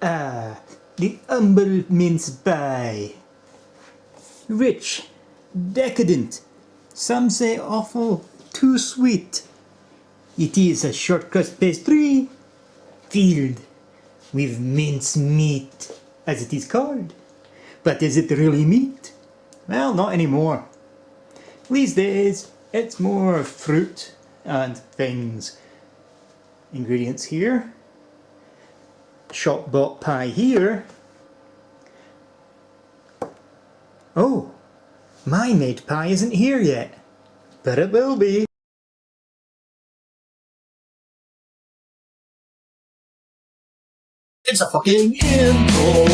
Ah, the humble mince pie. Rich, decadent, some say awful, too sweet. It is a shortcrust pastry filled with mince meat, as it is called. But is it really meat? Well, not anymore. These days, it's more fruit and things. Ingredients here. Shop-bought pie here. Oh, my made pie isn't here yet, but it will be. It's a fucking intro.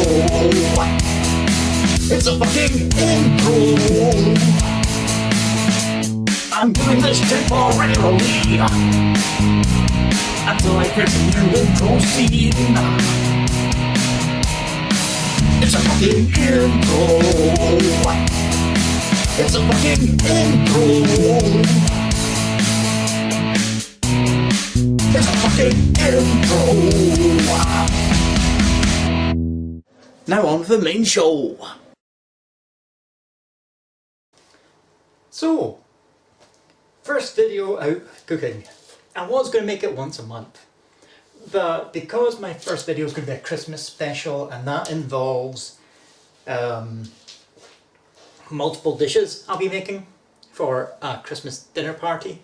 It's a fucking intro. I'm doing this temporarily until I press the new intro scene. It's a fucking intro. It's a fucking intro. It's a fucking intro. Now on to the main show. So, first video out cooking. I was going to make it once a month, but because my first video is going to be a Christmas special and that involves multiple dishes I'll be making for a Christmas dinner party,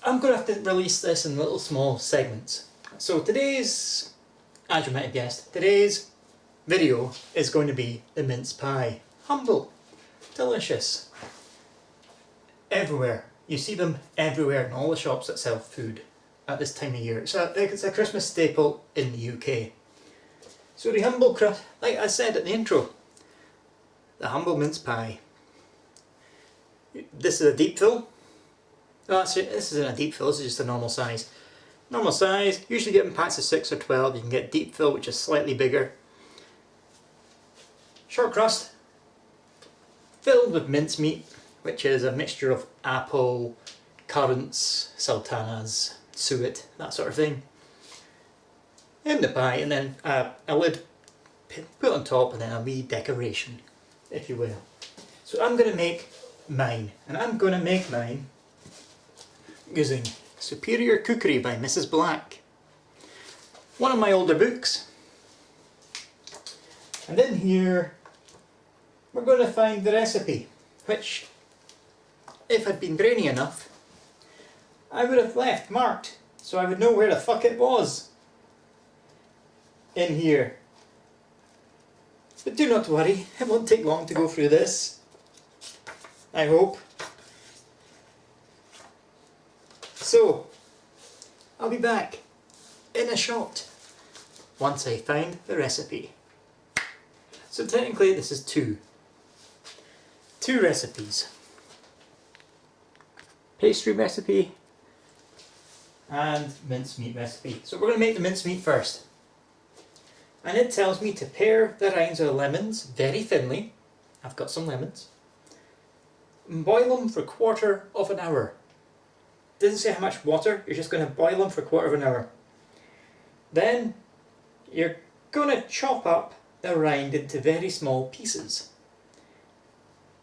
I'm going to have to release this in little small segments. So today's, as you might have guessed, today's video is going to be the mince pie. Humble, delicious, everywhere. You see them everywhere in all the shops that sell food at this time of year. It's a Christmas staple in the UK. So the humble crust, like I said at the intro, the humble mince pie. This is a deep fill. Oh, actually, this isn't a deep fill, this is just a normal size. Normal size, usually get in packs of 6 or 12, you can get deep fill which is slightly bigger. Short crust, filled with mincemeat, which is a mixture of apple, currants, sultanas, suet, that sort of thing. In the pie, and then a lid put on top and then a wee decoration, if you will. So I'm going to make mine, and I'm going to make mine using Superior Cookery by Mrs. Black. One of my older books. And in here we're going to find the recipe, which, if I'd been brainy enough, I would have left marked so I would know where the fuck it was in here. But do not worry, it won't take long to go through this, I hope. So, I'll be back in a shot once I find the recipe. So technically this is two recipes. Pastry recipe and mincemeat recipe. So we're going to make the mincemeat first. And it tells me to pare the rinds of lemons very thinly. I've got some lemons. And boil them for a quarter of an hour. Doesn't say how much water, you're just going to boil them for a quarter of an hour. Then you're going to chop up the rind into very small pieces.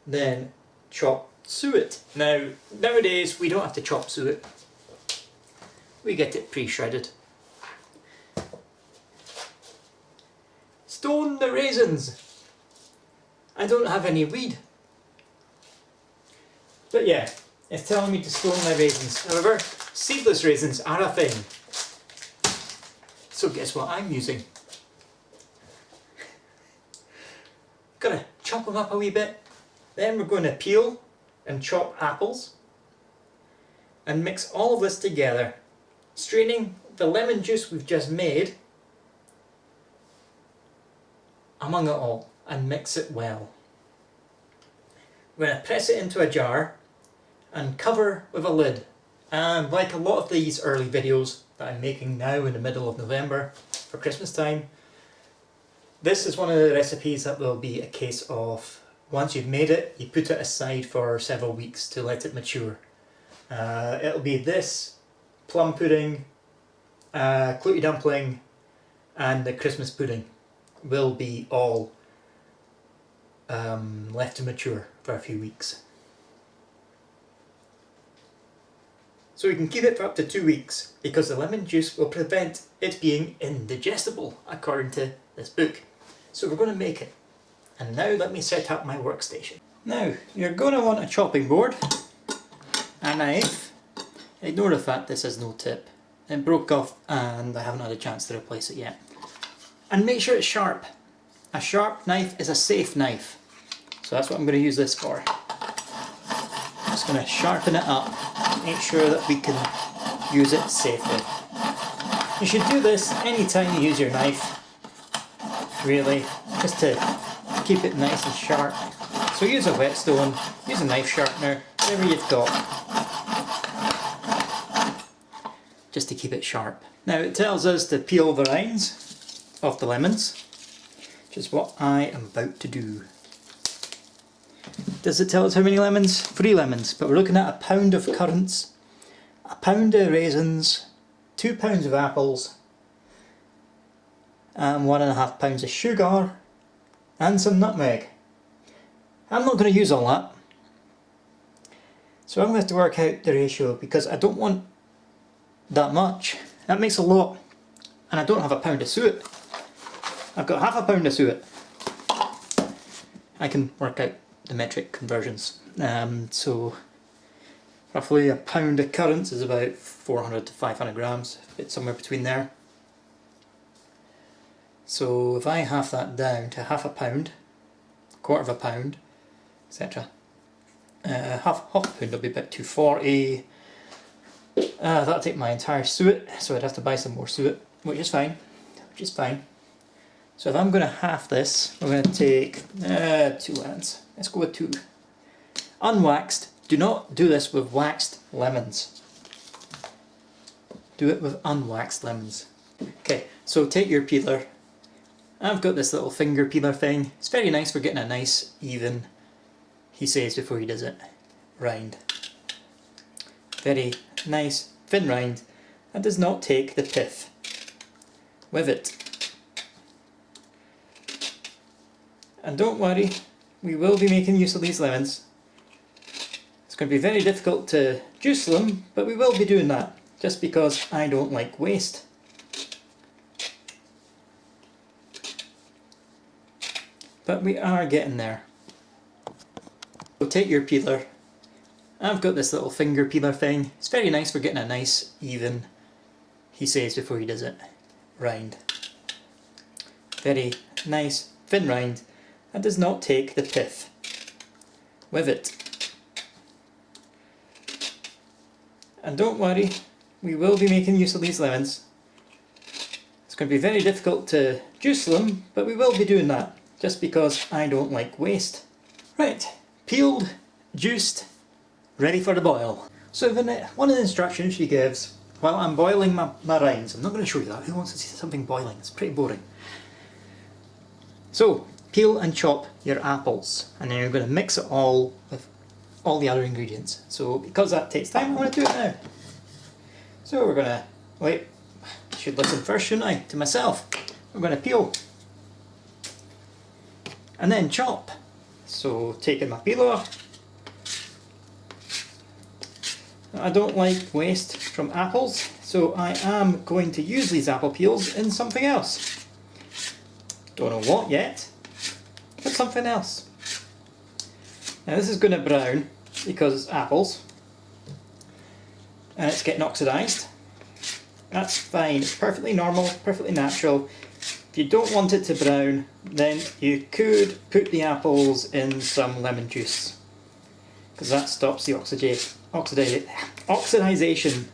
Then chop suet. Now, nowadays we don't have to chop suet. We get it pre-shredded. Stone the raisins. I don't have any weed. But yeah, it's telling me to stone my raisins. However, seedless raisins are a thing. So guess what I'm using? Gotta chop them up a wee bit. Then we're going to peel and chop apples. And mix all of this together. Straining the lemon juice we've just made among it all and mix it well. We're going to press it into a jar and cover with a lid. And like a lot of these early videos that I'm making now in the middle of November for Christmas time, this is one of the recipes that will be a case of once you've made it, you put it aside for several weeks to let it mature. It'll be this, plum pudding, clouty dumpling and the Christmas pudding will be all left to mature for a few weeks. So we can keep it for up to 2 weeks because the lemon juice will prevent it being indigestible, according to this book. So we're going to make it. And now let me set up my workstation. Now, you're going to want a chopping board, a knife. Ignore the fact this has no tip. It broke off and I haven't had a chance to replace it yet. And make sure it's sharp. A sharp knife is a safe knife. So that's what I'm going to use this for. Just going to sharpen it up, make sure that we can use it safely. You should do this anytime you use your knife, really, just to keep it nice and sharp. So use a whetstone, use a knife sharpener, whatever you've got, just to keep it sharp. Now it tells us to peel the rinds off the lemons, which is what I am about to do. Does it tell us how many lemons? 3 lemons, but we're looking at a pound of currants, a pound of raisins, 2 pounds of apples, and 1.5 pounds of sugar, and some nutmeg. I'm not going to use all that, so I'm going to have to work out the ratio because I don't want that much. That makes a lot, and I don't have a pound of suet. I've got half a pound of suet. I can work out the metric conversions. So roughly a pound of currants is about 400 to 500 grams, it's somewhere between there. So if I half that down to half a pound, quarter of a pound, etc. Half a pound will be about 240. That'll take my entire suet, so I'd have to buy some more suet, which is fine. So if I'm going to half this, we're going to take 2 lemons. Let's go with 2. Unwaxed. Do not do this with waxed lemons. Do it with unwaxed lemons. Okay, so take your peeler. I've got this little finger peeler thing. It's very nice for getting a nice, even, he says before he does it, rind. Very nice, thin rind, and does not take the pith with it. And don't worry, we will be making use of these lemons. It's going to be very difficult to juice them, but we will be doing that, just because I don't like waste. But we are getting there. So take your peeler. I've got this little finger peeler thing. It's very nice for getting a nice, even, he says before he does it, rind. Very nice, thin rind, and does not take the pith with it. And don't worry, we will be making use of these lemons. It's going to be very difficult to juice them, but we will be doing that, just because I don't like waste. Right, peeled, juiced, ready for the boil. So one of the instructions she gives, while I'm boiling my rinds, I'm not going to show you that, who wants to see something boiling? It's pretty boring. So, peel and chop your apples, and then you're going to mix it all with all the other ingredients. So because that takes time, I'm going to do it now. So we're going to, wait, I should listen first, shouldn't I, to myself. We're going to peel and then chop. So taking my peel off. I don't like waste from apples, so I am going to use these apple peels in something else. Don't know what yet, but something else. Now this is going to brown because it's apples and it's getting oxidised. That's fine, it's perfectly normal, perfectly natural. If you don't want it to brown, then you could put the apples in some lemon juice, because that stops the oxidization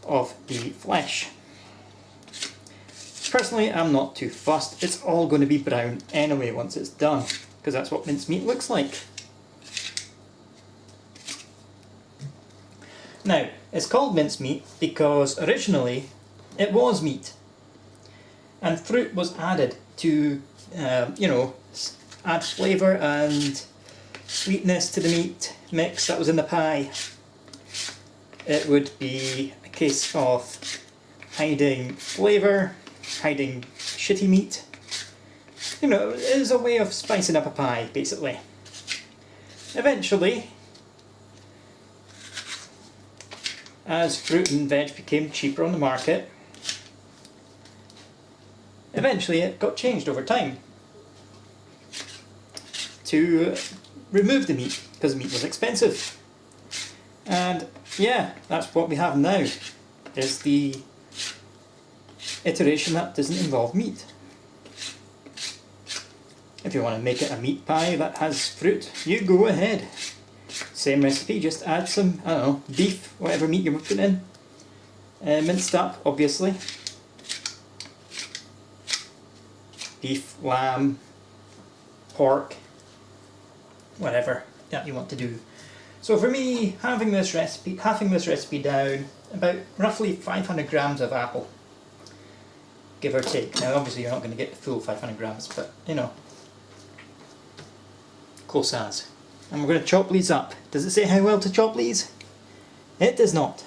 of the flesh. Personally, I'm not too fussed. It's all going to be brown anyway once it's done, because that's what mincemeat looks like. Now, it's called mincemeat because originally it was meat, and fruit was added to, add flavour and sweetness to the meat mix that was in the pie. It would be a case of hiding flavour, hiding shitty meat. You know, it is a way of spicing up a pie, basically. Eventually, as fruit and veg became cheaper on the market, eventually it got changed over time to remove the meat, because meat was expensive. And yeah, that's what we have now, is the iteration that doesn't involve meat. If you want to make it a meat pie that has fruit, you go ahead. Same recipe, just add some, I don't know, beef, whatever meat you're putting in. Minced up, obviously. Beef, lamb, pork, whatever that you want to do. So for me, halving this recipe down, about roughly 500 grams of apple, give or take. Now obviously you're not going to get the full 500 grams, but you know, close as. And we're going to chop these up. Does it say how well to chop these? It does not.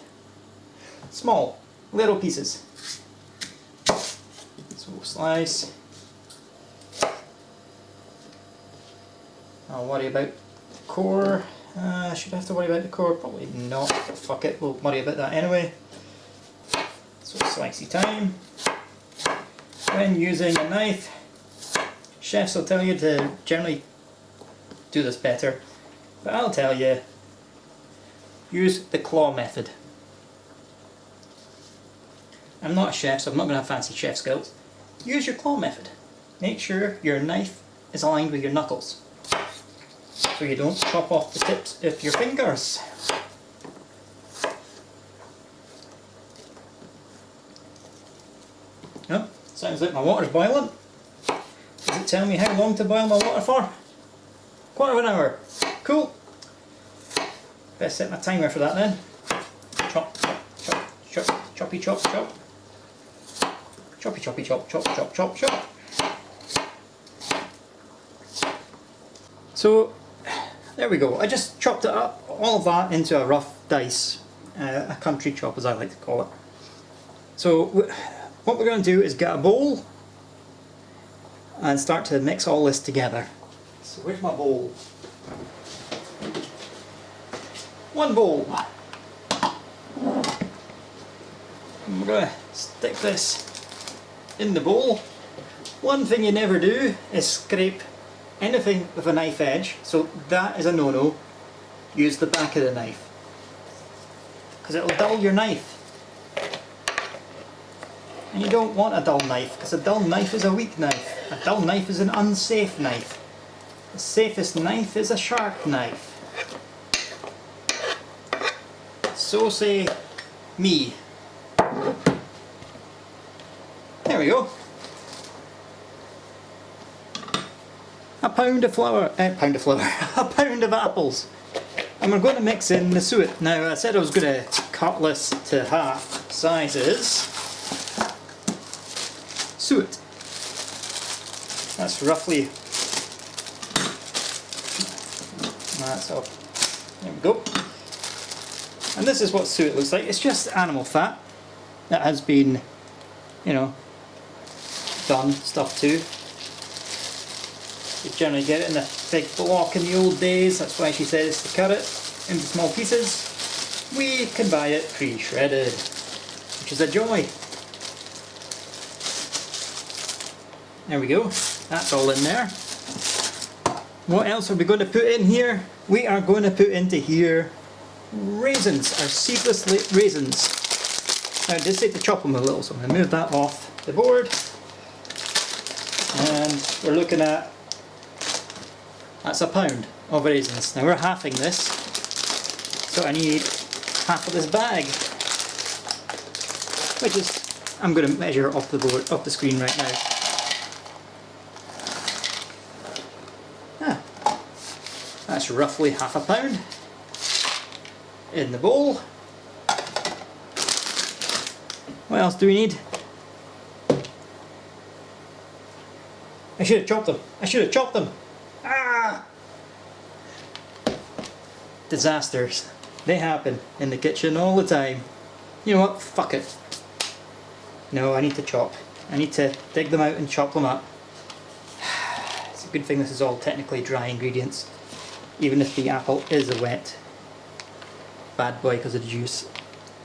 Small, little pieces. So we'll slice. I'll worry about the core. Should I have to worry about the core? Probably not, but fuck it, we'll worry about that anyway. So slicey time. When using a knife, chefs will tell you to generally do this better, but I'll tell you, use the claw method. I'm not a chef, so I'm not going to have fancy chef skills. Use your claw method. Make sure your knife is aligned with your knuckles, so you don't chop off the tips of your fingers. Oh, sounds like my water's boiling. Does it tell me how long to boil my water for? Quarter of an hour. Cool. Best set my timer for that then. Chop, chop, chop, chop, choppy chop, chop. Choppy choppy chop, chop, chop, chop, chop. So, there we go. I just chopped it up, all of that into a rough dice. A country chop, as I like to call it. So, what we're going to do is get a bowl and start to mix all this together. So where's my bowl? One bowl. And we're going to stick this in the bowl. One thing you never do is scrape anything with a knife edge, so that is a no-no. Use the back of the knife, because it'll dull your knife. And you don't want a dull knife, because a dull knife is a weak knife. A dull knife is an unsafe knife. The safest knife is a sharp knife. So say me. There we go. A pound of flour, a pound of apples. And we're going to mix in the suet. Now I said I was going to cut this to half sizes. Suet. That's roughly, that's all. There we go. And this is what suet looks like. It's just animal fat that has been, you know, done stuff to. You generally get it in a big block in the old days. That's why she says to cut it into small pieces. We can buy it pre-shredded, which is a joy. There we go. That's all in there. What else are we going to put in here? We are going to put into here raisins, our seedless raisins. Now I did say to chop them a little, so I'm going to move that off the board. And we're looking at, that's a pound of raisins. Now we're halving this, so I need half of this bag, which is, I'm going to measure off the board, off the screen right now. That's roughly half a pound in the bowl. What else do we need? I should have chopped them. I should have chopped them. Ah! Disasters. They happen in the kitchen all the time. You know what? Fuck it. No, I need to chop. I need to dig them out and chop them up. It's a good thing this is all technically dry ingredients, even if the apple is a wet bad boy because of the juice.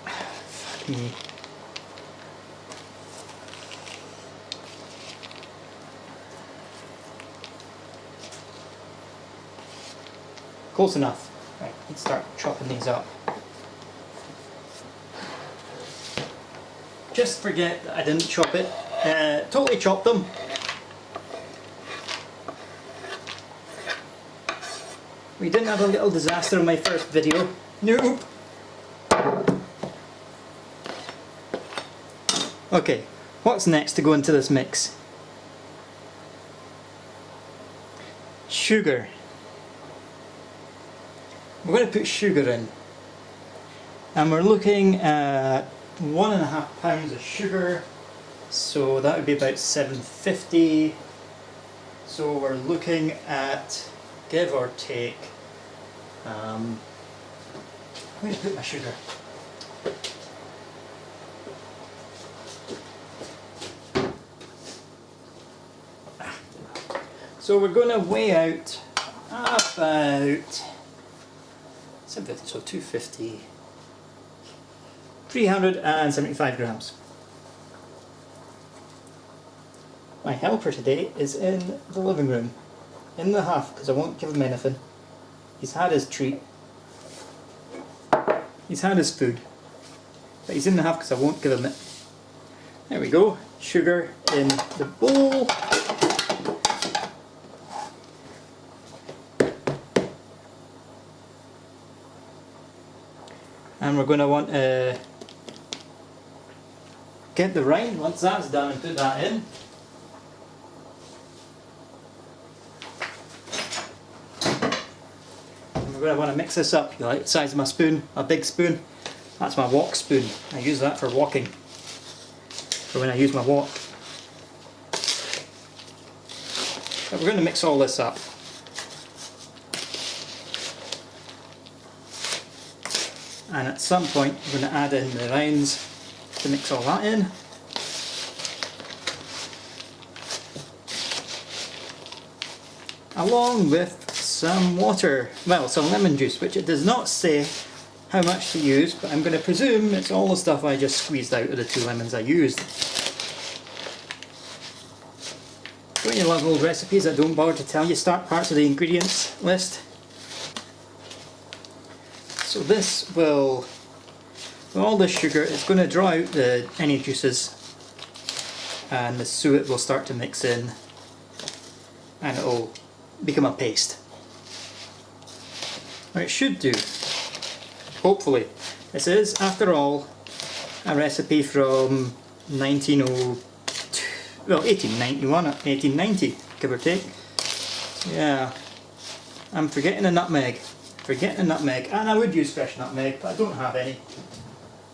Fuck me. Close enough. Right, let's start chopping these up. Just forget that I didn't chop it. Totally chopped them. We didn't have a little disaster in my first video. Nope. Okay, what's next to go into this mix? Sugar. We're going to put sugar in. And we're looking at 1.5 pounds of sugar. So that would be about 750. So we're looking at, give or take, where did I put my sugar? So we're going to weigh out about 750, so 250, 375 grams. My helper today is in the living room, in the huff, because I won't give him anything. He's had his treat. He's had his food. But he's in the huff because I won't give him it. There we go. Sugar in the bowl. And we're going to want to get the rind once that's done and put that in. We're going to want to mix this up. You like the size of my spoon? A big spoon? That's my wok spoon. I use that for walking. For when I use my wok. But we're going to mix all this up. And at some point we're going to add in the rinds to mix all that in. Along with some water, well, some lemon juice, which it does not say how much to use, but I'm going to presume it's all the stuff I just squeezed out of the 2 lemons I used. Don't you love old recipes that don't bother to tell you start parts of the ingredients list? So this will, with all this sugar, it's going to draw out any juices, and the suet will start to mix in, and it will become a paste. Or it should do, hopefully. This is, after all, a recipe from 1891, 1890, give or take. Yeah, I'm forgetting a nutmeg. And I would use fresh nutmeg, but I don't have any.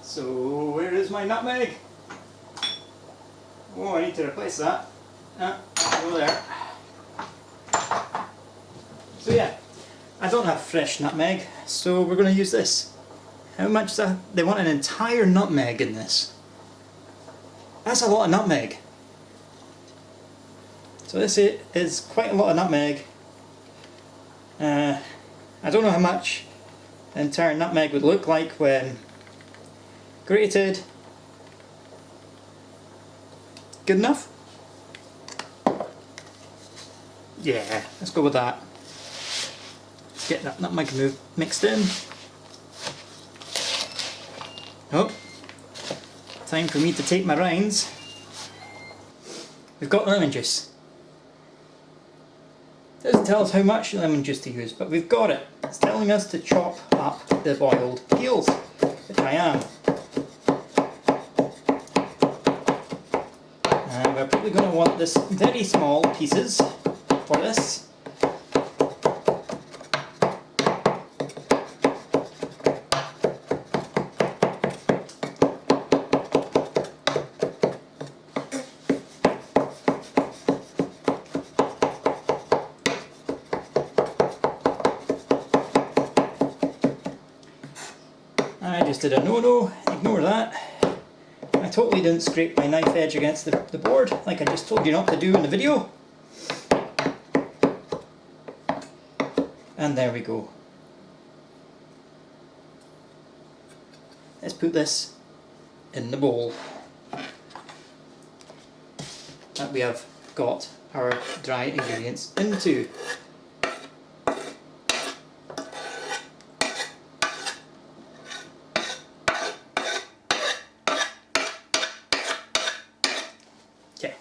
So where is my nutmeg? Oh, I need to replace that. Go there. So yeah, I don't have fresh nutmeg, so we're going to use this. How much is that? They want an entire nutmeg in this. That's a lot of nutmeg. So this is quite a lot of nutmeg. I don't know how much the entire nutmeg would look like when grated. Good enough? Yeah, let's go with that. Let's get that nutmeg mixed in. Oh, time for me to take my rinds. We've got lemon juice. It doesn't tell us how much lemon juice to use, but we've got it. It's telling us to chop up the boiled peels, which I am. And we're probably going to want this very small pieces for this. I just did a no-no, ignore that. I totally didn't scrape my knife edge against the board like I just told you not to do in the video. And there we go. Let's put this in the bowl that we have got our dry ingredients into. Okay.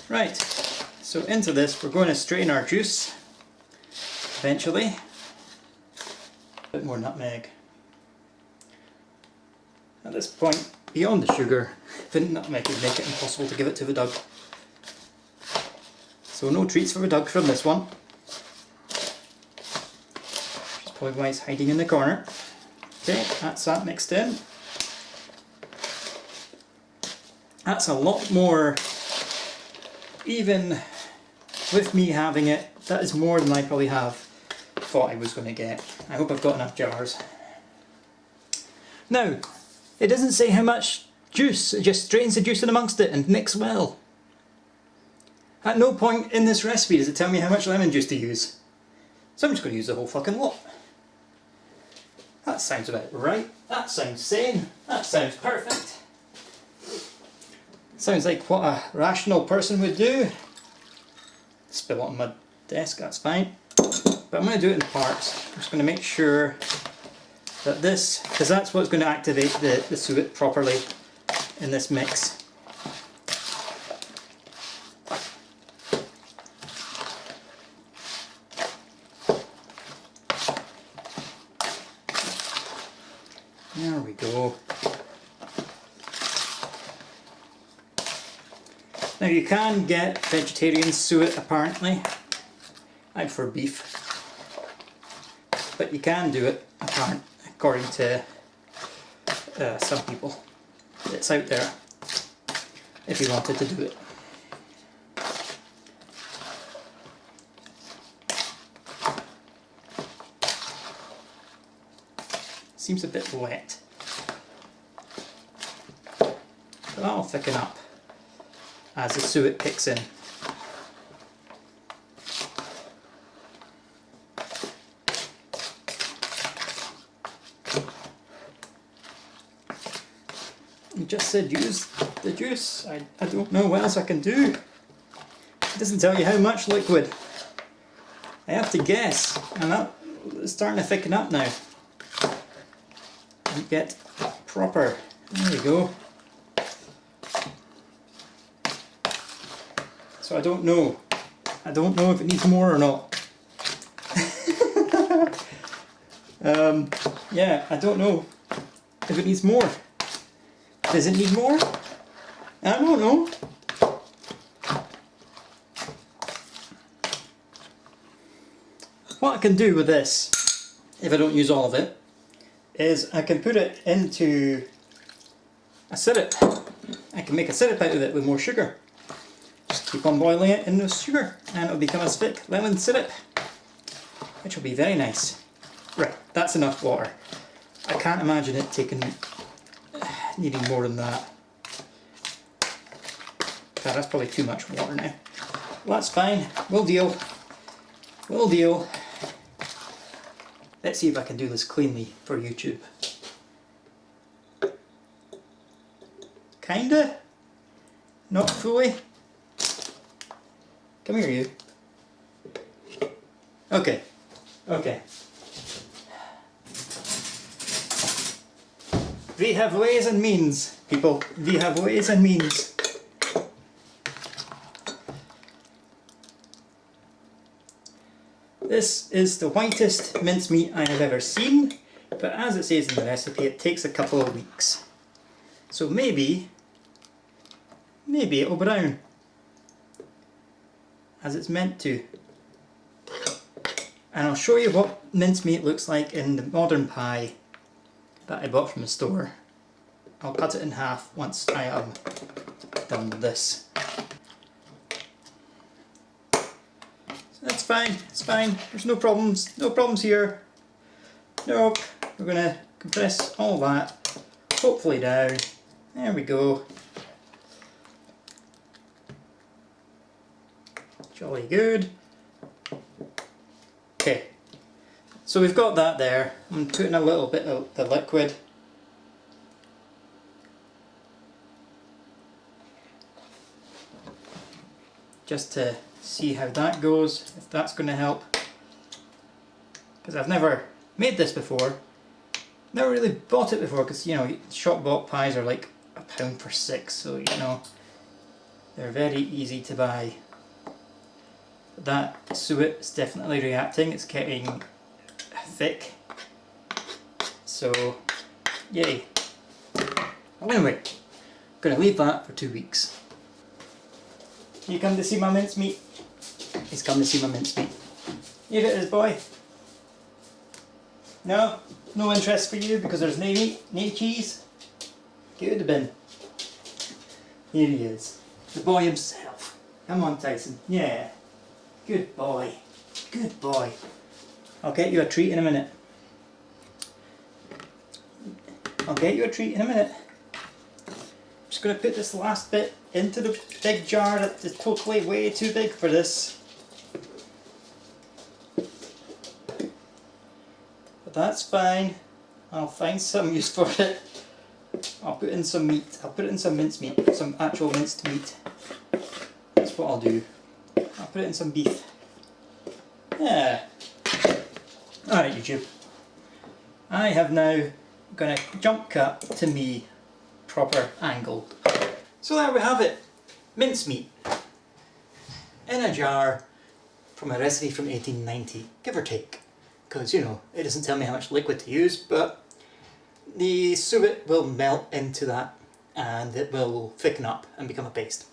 Right, so into this we're going to strain our juice eventually. A bit more nutmeg. At this point, beyond the sugar, the nutmeg would make it impossible to give it to the dog. So no treats for the dog from this one. Which is probably why it's hiding in the corner. Okay, that's that mixed in. That's a lot more, even with me having it, that is more than I probably have thought I was going to get. I hope I've got enough jars. Now, it doesn't say how much juice, it just strains the juice in amongst it and mix well. At no point in this recipe does it tell me how much lemon juice to use. So I'm just going to use the whole fucking lot. That sounds about right. That sounds sane. That sounds perfect. Sounds like what a rational person would do. Spill it on my desk, that's fine. But I'm going to do it in parts. I'm just going to make sure that this, because that's what's going to activate the suet properly in this mix. There we go. Now you can get vegetarian suet apparently, out for beef, but you can do it apparently, according to some people. It's out there if you wanted to do it. Seems a bit wet, but that'll thicken up as the suet kicks in. You just said use the juice. I don't know what else I can do. It doesn't tell you how much liquid. I have to guess, and that is starting to thicken up now. And get proper. There we go. So I don't know. I don't know if it needs more or not. Yeah, I don't know if it needs more. Does it need more? I don't know. What I can do with this, if I don't use all of it, is I can put it into a syrup. I can make a syrup out of it with more sugar. Just keep on boiling it in the sugar and it'll become a thick lemon syrup, which will be very nice. Right, that's enough water. I can't imagine it needing more than that. God, that's probably too much water now. Well, that's fine. We'll deal. We'll deal. Let's see if I can do this cleanly for YouTube. Kinda? Not fully? Come here, you. Okay. Okay. We have ways and means, people. We have ways and means. This is the whitest mincemeat I have ever seen, but as it says in the recipe, it takes a couple of weeks. So maybe it'll brown, as it's meant to. And I'll show you what mincemeat looks like in the modern pie that I bought from the store. I'll cut it in half once I have done this. That's fine, it's fine, there's no problems here. Nope, we're gonna compress all that, hopefully down. There we go. Jolly good. Okay, so we've got that there. I'm putting a little bit of the liquid. Just to see how that goes, if that's going to help. Because I've never made this before. Never really bought it before, because you know, shop bought pies are like £1 for 6, so you know, they're very easy to buy. That suet is definitely reacting, it's getting thick. So, yay. Anyway, I'm going to leave that for 2 weeks. You come to see my mincemeat? He's come to see my mincemeat. Here it is, boy. No? No interest for you because there's no meat, no cheese? Get out the bin. Here he is. The boy himself. Come on, Tyson. Yeah. Good boy. Good boy. I'll get you a treat in a minute. I'll get you a treat in a minute. I'm just going to put this last bit into the big jar that is totally way too big for this. But that's fine. I'll find some use for it. I'll put in some meat. I'll put it in some mincemeat. Some actual minced meat. That's what I'll do. I'll put it in some beef. Yeah. Alright, YouTube. I have now going to jump cut to me proper angled. So there we have it. Mincemeat. In a jar from a recipe from 1890, give or take. Because, you know, it doesn't tell me how much liquid to use, but the suet will melt into that and it will thicken up and become a paste.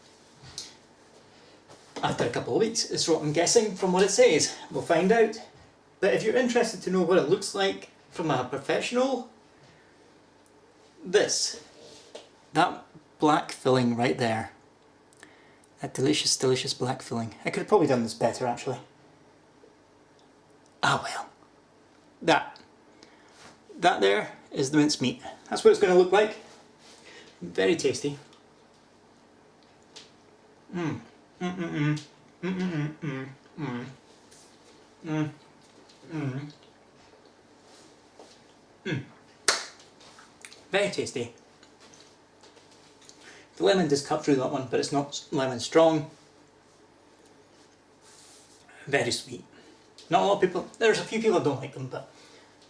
After a couple of weeks is what I'm guessing from what it says. We'll find out. But if you're interested to know what it looks like from a professional, that black filling right there, that delicious, delicious black filling. I could have probably done this better actually. Ah well. That there is the mincemeat. That's what it's going to look like. Very tasty. Very tasty. The lemon does cut through that one, but it's not lemon strong. Very sweet. Not a lot of people, there's a few people that don't like them, but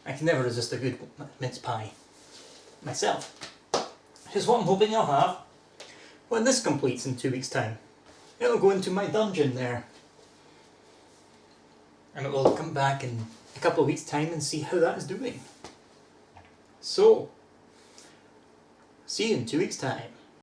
I can never resist a good mince pie myself. Which is what I'm hoping I'll have when this completes in 2 weeks' time. It'll go into my dungeon there. And it will come back in a couple of weeks' time and see how that is doing. So, see you in 2 weeks' time.